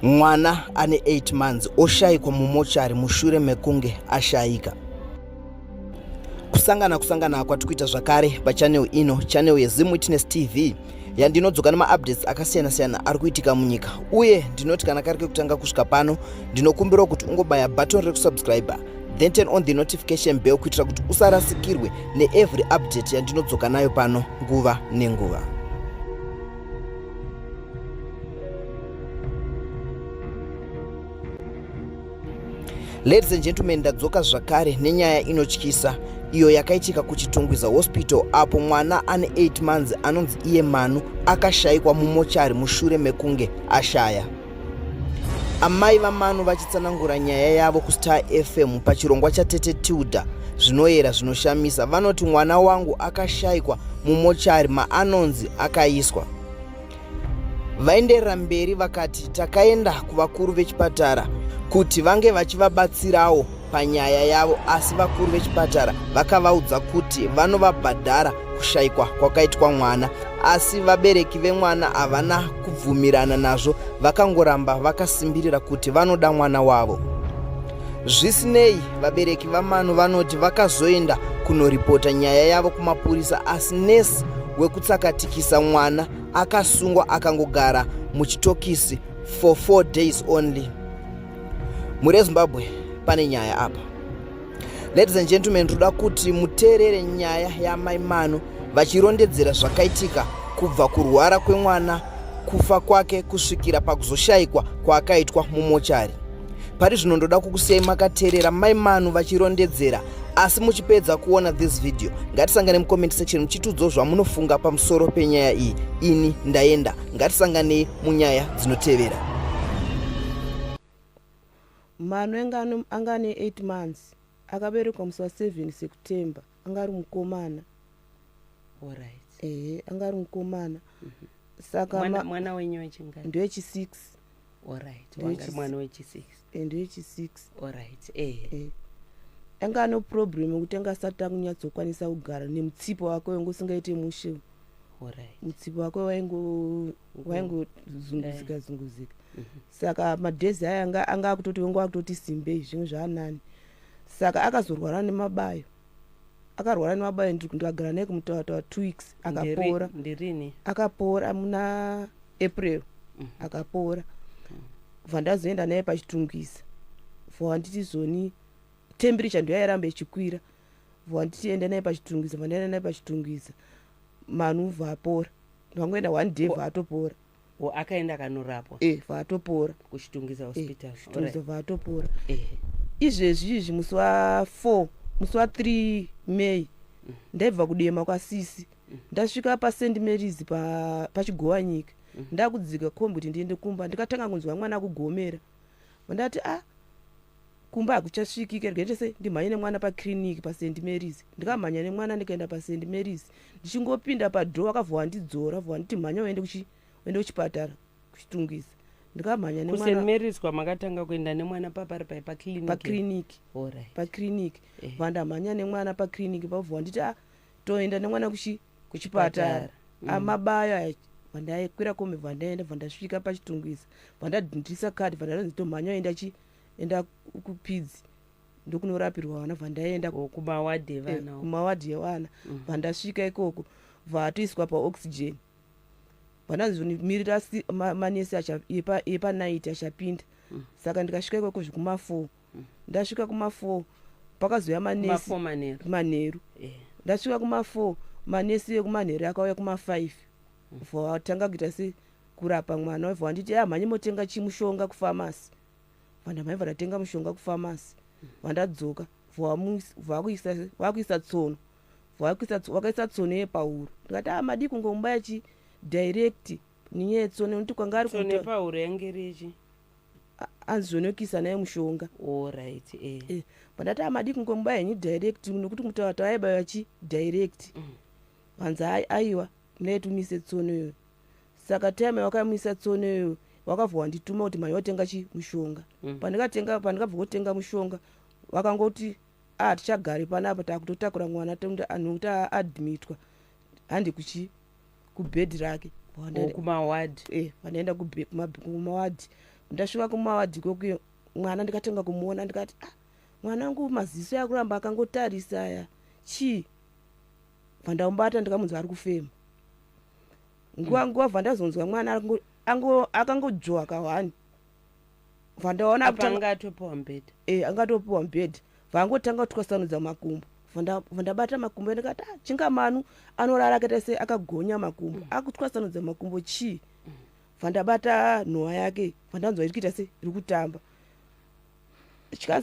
Mwana ane 8 months oshayikwa mumochari mushure mekunge ashayika. Kusangana kwatiri kuita zvakare pachannel ino, channel yeZim Witness TV, yandinodzoka nemaupdates akasiyana-siyana ari kuitika munyika. Uye ndinoti kana kari kekutanga kusvika pano, ndinokumbira kuti ungobaya button rekusubscribe, then turn on the notification bell kuitira kuti usarasikirwe neevery update yandinodzoka nayo pano nguva nenguva. Ladies and gentlemen, ndadzoka zvakare nenyaya inotyisa iyo yakaitika kuchitungwiza hospital apo mwana ane 8 months anonzi iye Manu akashayikwa mumochari mushure mekunge ashaya. Amai vaManu vachitsanangura nyaya yavo kuStar FM pachirongwa chaTete Tilda zvinoyera zvinoshamisa, vanoti mwana wangu akashayikwa mumochari maanonzi akaiswa. Vaenderera mberi vakati takaenda kuvakuru vechipatara kuti vange vachivabatsirawo panyaya yavo, asi vakuru vechipatara vakavaudza kuti vanovabhadhara kushayikwa kwakaitwa mwana, asi vabereki vemwana havana kubvumirana nazvo, vakangoramba vakasimbirira kuti vanoda mwana wavo. Zvisinei, vabereki vaManu vanoti vakazoenda kunoripota nyaya yavo kumapurisa, asi nesi wekutsakatikisa mwana akasungwa akangogara muchitokisi for 4 days only. MuZimbabwe pane nyaya apa. Ladies and gentlemen, toda kuti muteerere nyaya yamai Manu vachirondedzera zvakaitika kubva kurwara kwemwana, kufa kwake kusvikira pakuzoshayikwa kwaakaitwa mumochari. Pari zvino ndoda kukusiyai makateerera mai Manu vachirondedzera, asi muchipedza kuona this video ngatisangane mucomment section muchitiudzawo zvamunofunga pamusoro penyaya iyi. Ini ndaenda, ngatisanganei munyaya dzinotevera. Manu angane 8 months akaberekwa musi wa7 September, angari mukomana. Alright. Angari mukomana. Saka mwana wenyu wechingani? Ndewechi6. Alright. Wangari mwana wechi6. Ndewechi6. Alright. Anga no problem yekuti angasati akunyadzokwanisa kugara nemutsipo wake wengosingaite mushe. Alright. Mutsipo wake waingo zunguzika. Saka madhezi aya anga akutoti wengo akutoti simbei zvimwe zvaanani. Saka akazorwara nemabayo. Akarwara nemabayo ndikagara naye kumutaura 2 weeks akapora. Ndirini? Akapora muna April. Akapora. Vandazoenda naye pachitungisa. Vanditi zoni temperature ndiyo yairamba ichikwira. Vanditi enda naye pachitungisa, vandaenda naye pachitungisa. Manu vapora. Vangoenda 1 day vatopora. Akaenda kanorapwa? Vatopora kuchitungisa hospital. Kuchitungisa vatopora. Izvezvi musi wa4, musi wa3 May ndaibva kudema kwaSisi. Ndasvika paSt Mary's pachigowanyika. Ndakudzika kombi kuti ndiende kumba, ndikatanga kunzwa mwana kugomera. Vandati kumba akuchasvikika rwendese ndimhanye nemwana paclinic paSt Mary's. Ndikamhanya nemwana ndikaenda paSt Mary's. Ndichingopinda padhoo akavhwa ndidzora, vhwa nditi mhanya uende kuchipatara kuchitungisa. Ndikamhanya nemwana kuSt Mary's kwamakatanga kuenda nemwana papari paclinic. Alright. Paclinic. Vandamhanya nemwana paclinic pavhwa nditi toenda nemwana kuchipatara. Amabayo vandakwira kombi vandaenda, vandasvika pachitungisa, vandadhindisa kadi, vandanzi tomhanya enda kupidzi ndokunorapirwa vana. Vandaenda kumawadhi evana. Kumawadhi evana. Vandasvika ikoko vatoiswa paoxygen. Vandanzi mirira manesi epanaiti achapinda. Saka ndikasvika ikoko zvekuma4. Ndasvika kuma4 pakazoya manesi manheru. Ndasvika kuma4 manesi ekumanheru akauya kuma5. Vatanga kuita kurapa mwana wavha nditi mhanye motenga chimushonga kufamasi. Vandamhanya vandatenga mushonga kufamasi. Vandadzoka vakuisa tsono. Vakaisa tsono yepauro. Ndikati madi kungomubaya direct niye tsono noti kwangari tsono yepauro yangerechi anzonokisa naye mushonga. Alright. Vandati madi kungomubaya ni direct nokuti mutaura aibaya direct. Vanzi aiwa mnaitumise tsono yo. Saka time wakamisa tsono yo wakavhwa ndituma kuti mhanya watenga mushonga. Pandikabva kutenga mushonga vakangoti tichagari panapa takutotakura mwana anokuti admitwa handi kubhedhi rake. Kumawadi. Vanaenda kumawadhi. ndasvika kumawadhi kwekweyo mwana ndikatanga kumuona ndikati mwana wangu maziso yakuramba akangotarisa aya chii bvandamumbata ndikamunzwa ari kufema nguva bvandazonzwa mwana akangodzwa kawani bvandaona angatopiwa mubhedha angatopiwa mubhedha bvangotanga kutwasanudza makumbo bvandabata makumbo ndikati chingamanu anorara akaita se akagonya makumbo akutwasanudza makumbo chii bvandabata nhova yake bvandanzwa iri kuita se iri kutamba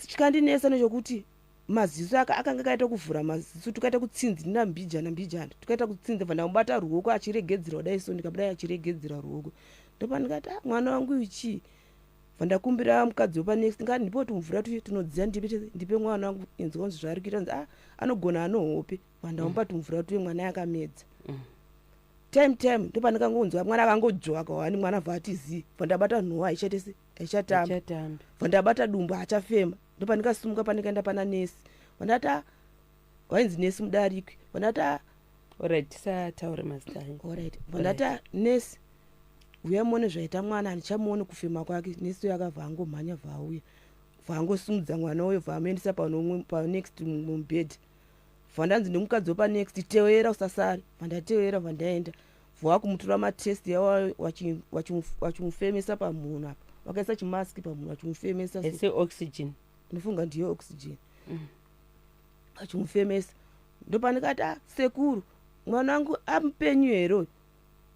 chikandinesa nechokuti maziso akanga akaita kuvhura maziso tukaita kutsinzi nina mbijana tukaita kutsinzi bvandamubata ruoko achiregedzera kudai so ndikabudai achiregedzera ruoko ndopa ndikati mwana wangu ichi bvandakumbira mukadzi wepanext ndikati ndipoti mvura tuye tunodziya ndipe mwana wangu inzwa kunzi zvaari kuita anogona anohope bvandamubati mvura tuye mwana yakamedza time ndopa ndikangonzwa mwana akangodzwaka wani mwana bva atizii bvandabata nhova aichatamba bvandabata dumbu achafema ndopa ndikasumuka pandikaenda pana nesi vandati wainzi nesi mudarikwi vandati tisataure mazita vandati nesi uya muone zvaita mwana handichamuoni kufema kwake nesi uyo akabva angomhanya vauya vangosumudza mwana uyo vaamuendesa panext mubhedha vandanzi nemukadzi wepanext tevera usasari vandatevera vandaenda vakumutora matesti yavo vachimufemesa pamunhu apa vakaisa chimaski pamunhu vachimufemesa oxygen ndifunga ndiyo oxygen vachimufemesa ndopandikati sekuru mwana wangu amupenyu here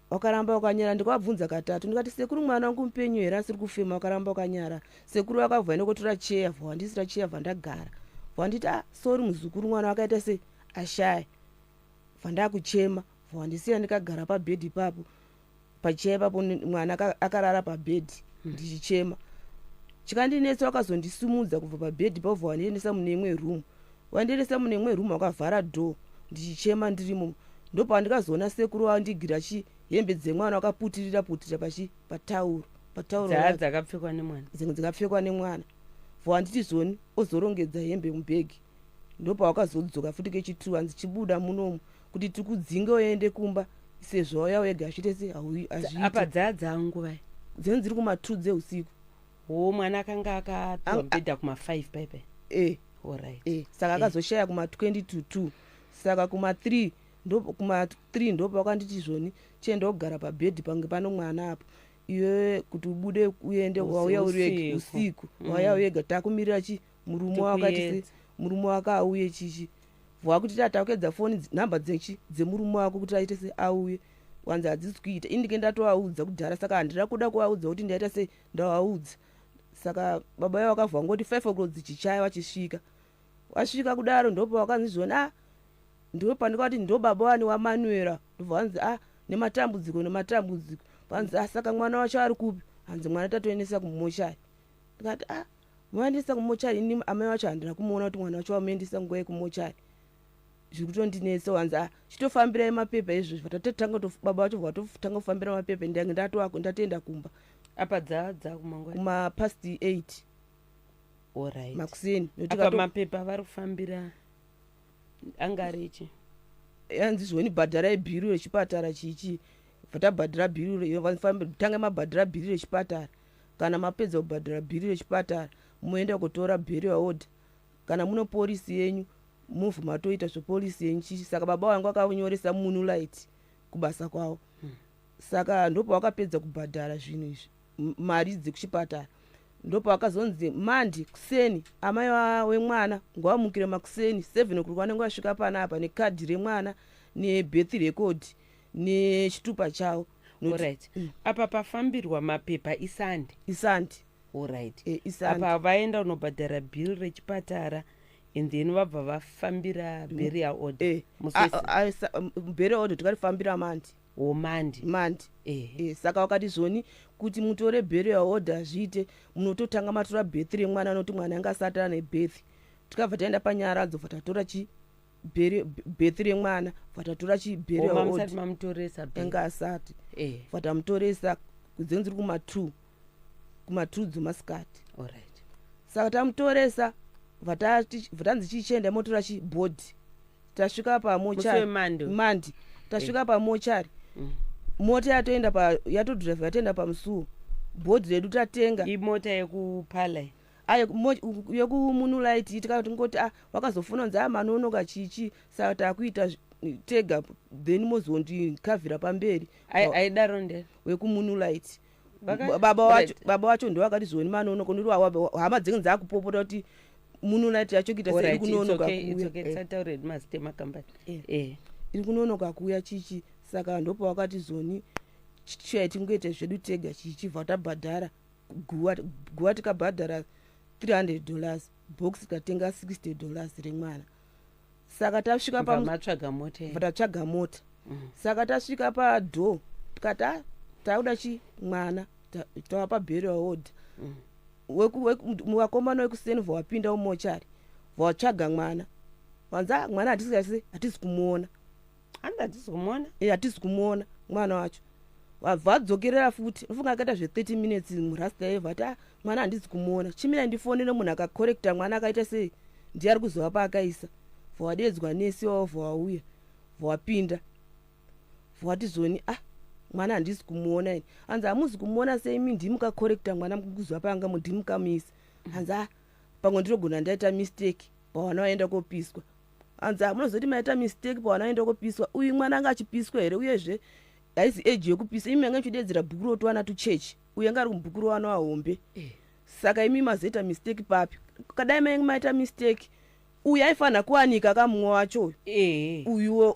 wakaramba wakanyara ndikavabvunza katatu ndikati sekuru mwana wangu mupenyu here asiri kufema wakaramba wakanyara sekuru vakabva nekutora cheya vawandisira cheya vhandagara vanditi sori muzukuru mwana wakaita se ashaya vhandakuchema vawandisira ndikagara pabhedhi ipapo pacheya ipapo mwana akarara pabhedhi ndichichema chikandinetsa wakazondisumudza kubva pabhedhi pavo wandiendesa mune imwe room wandiendesa mune imwe room wakavhara door ndichichema ndirimo ndopandikazoona sekuru wandigira hembe dzemwana wakaputirira patauro dzakapfekwa nemwana dzimwe dzikapfekwa nemwana vwanditi zoni ozorongedza hembe mubhegi ndopawakazodzoka futi kechitu hanzi chibuda munomu kuti tikudzinge uende kumba sezvo wauya wega achite apa dzadzanguva dzeni dziri kuma2 dzeusiku mwana akanga akapiwa mubhedha kuma5 paipai saka akazoshaya kuma22 saka kuma3 ndopa wakanditi zvoni chienda kugara pabhedhi pange pano mwana apo iwe kuti ubude uende wauya uri usiku wauya wega takumirira murume wakati murume wako auye chichi vakuti tatakwedza foni nhamba dzemurume wako kuti aite se auye wanzi hadzisi kuita indike ndatoaudza kudhara saka handira kuda kuaudza kuti ndaita se ndawaudza saka baba yavo vakavha ngoti 5 o'clock dzichichaya vachisvika wasvika kudaro ndopa wakanzi zvoni ndo pandikati ndo baba wani wamanuera ndobva vanzi nematambudziko vanzi saka mwana wacho ari kupi hanzi mwana tatoendesa kumochari ndikati muendesa kumochari ini amai wacho handina kumuona kuti mwana wacho wamuendesa nguva yekumochari zviri kutondinesa wanzi chitofambirai mapepa izvozvo baba wacho vatotanga kufambira mapepa ndange ndatoenda kumba apa dzadza kuma past 8 makuseni apa mapepa vari kufambira angarichi yanzi zvoni bhadharai bhiri rechipatara chichi vatabhadhira bhiri tange mabhadhira bhiri rechipatara kana mapedza kubhadhira bhiri rechipatara muenda kutora bheri waodha kana muno polisi yenyu muvhu matoita zvepolisi yenyu chichi saka baba wangu akanyoresa Moonlight kubasa kwavo saka ndopa wakapedza kubhadhara zvinhu izvi mari dzekuchipatara ndopa wakazonzi mandi kuseni amai wemwana ngawamukire makuseni 7 o'clock wanenge wasvika panapa nekadhi remwana nebirth record nechitupa chavo apa pafambirwa mapepa isandi apa vaenda unobhadhara bhiri rechipatara and then vabva vafambira burial order burial order tikarifambira mandi saka wakati zvoni kuti mutore burial order zviite munototanga matora birth remwana noti mwana anga asatana nebirth tikabva taenda panyara dzobva tatora birth remwana vatatora burial order anga asati vatamutoresa kudzenziri kuma2 dzomasikati saka tamutoresa vatanzi chichenda motora chibhodhi tasvika pamochari mandi tasvika pamochari mota yatodhiraivha yatoenda pamusuwo bhodhi redu tatenga imota yekupala ayo yekumunulaiti tikati ngoti wakazofuna kunzi manonoka chichi saka takuita tega then mozondikavhira pamberi aidaro ndeni wekumunulaiti Vaka- baba wacho ndo wakati zoni manonoka noti hama dzenge dzakupopota kuti munulaiti yacho kuita sei iri kunonoka kuuya tauredi mazita emakambani iri kunonoka kuuya chichi saka ndopa wakati zoni chaitingoita zvedu tega chichibva tabhadhara guwa tikabhadhara $300 box tikatenga $60 remwana saka tasvika matsvaga mota tatsvaga mota saka tasvika padho tikati tauda chi mwana tavapa burial order vakomana vekusenva wapinda umochari vatsvaga mwana wanza mwana hatisi kumuona hatisi kumuona mwana wacho vadzokerera futi ufunga akaita zve30 minutes murasta evha ati mwana handisi kumuona chimira ndifonere munhu akakorekta mwana akaita sei ndiye ari kuzova paakaisa vwadedzwa nesi wavo vwauya vwapinda vwati zoni mwana handisi kumuona ini hanzi hamuzi kumuona seimi ndimukakorekta mwana mukuzova paanga mundimukamisa hanzi pamwe ndinogona ndaita mistake pavana vaenda kopiswa hanzi munozoti maita mistake pavana vaenda kopiswa uyu mwana anga achipiswa here uyezve haisi eji yekupisa imi manga ichidedzera bhuku rotowana tuchechi uye anga ari kubhuku rowana wahombe saka imi mazoita mistake papi kadai mainge maita mistake uyu aifanira kuwanika kamumwe wacho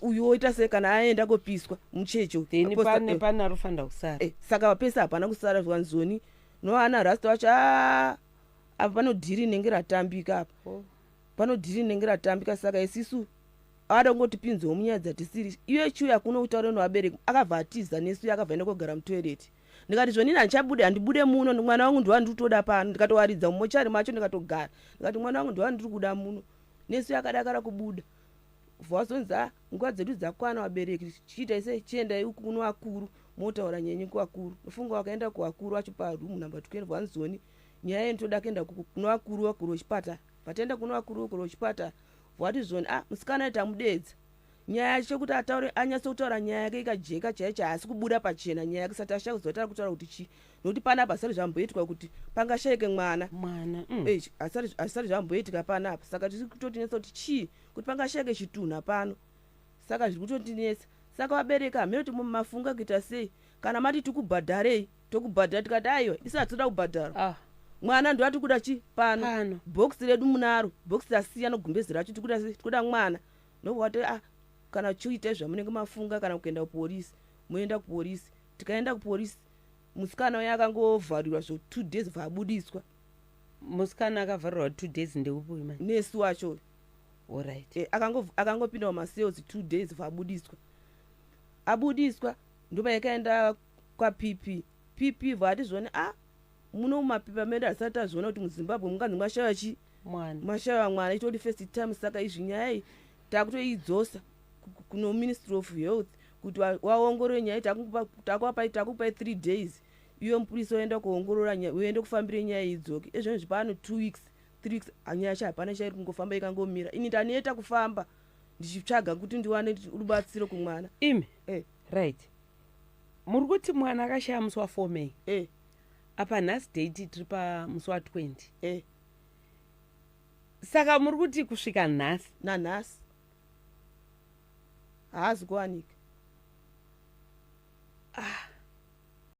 uyu oita sei kana aenda kopiswa muchechi pana rofanira kusara saka pese hapana kusara zvanzoni noana rasta wacho apa pano dhiri inenge ratambika apa pano dhiri inenge ratambika saka isisu ada ngoti pinzewo munyaya dzatisiri iwe chiuya kuno kutaura nevabereki akabva atiza nesu akabva enda kogara mutoireti ndikati zvonini handichabude handibude muno mwana wangu ndiwa nditoda pano ndikatowaridza mumochari macho ndikatogara ndikati mwana wangu ndiwa ndiri kuda muno nesu akadakara kubuda vwazonzi nguva dzedu dzakwana vabereki chiita sei chiendai uku kuno vakuru motaura nyenyi kuvakuru nofunga wakaenda kuvakuru vacho parumu namba 12 vanzoni nyaya yenitoda kuenda kuno vakuru vakuru vechipatara vataenda kuno vakuru vakuru vechipatara vwati zvoni musikana aita mudedza nyaya yacho chekuti ataure anyatsa kutaura nyaya yake ikajeka chaicho haasi kubuda pachena nyaya yake sati ashaka kuzotara kutaura kuti chii nokuti panapa hasari zvamboitika kuti pangashayike mwana hasari zvamboitika panapa saka tiri kutotinetsa kuti chii kuti pangashayike chitunha pano saka zviri kutotinetsa saka vabereka hamene kuti mumafunga kuita sei kana mati tikubhadharei tokubhadhara tikati aiwa isi hatitoda kubhadhara mwana ndo ati kuda chi pano bhokisi redu munaro bhokisi rasiya nogumbezi racho tikuda mwana nobwati kana chiitai zvamunenge mafunga kana kuenda kupolisi moenda kupolisi tikaenda kupolisi musikana uya akangovharirwa zvo 2 days vabudiswa musikana akavharirwa 2 days ndeupi nesi wacho alright akangopinda mumasales 2 days vabudiswa abudiswa ndoba yakaenda kwapp vati zvone muno mumapepa medu hasati azviona kuti muzimbabwe munganzi mwashaya chi mwashaya mwana itori first time saka izvi nyaya takutoidzosa kuno ministry of health kuti waongorore nyaya takupai 3 days iwe mupurisa oenda kuongorora nyaya uende kufambire nyaya idzoke ezvino zvipano 2 weeks 3 weeks nyaya yacho hapana chairi kungofamba ikangomira ini ndanieta kufamba ndichitsvaga kuti ndiwane rubatsiro kumwana imi right muri kuti mwana akashaya musi wa4 May apa nhasi date tiri pamusi wa20 saka muri kuti kusvika nhasi nanhasi haazi kuwanika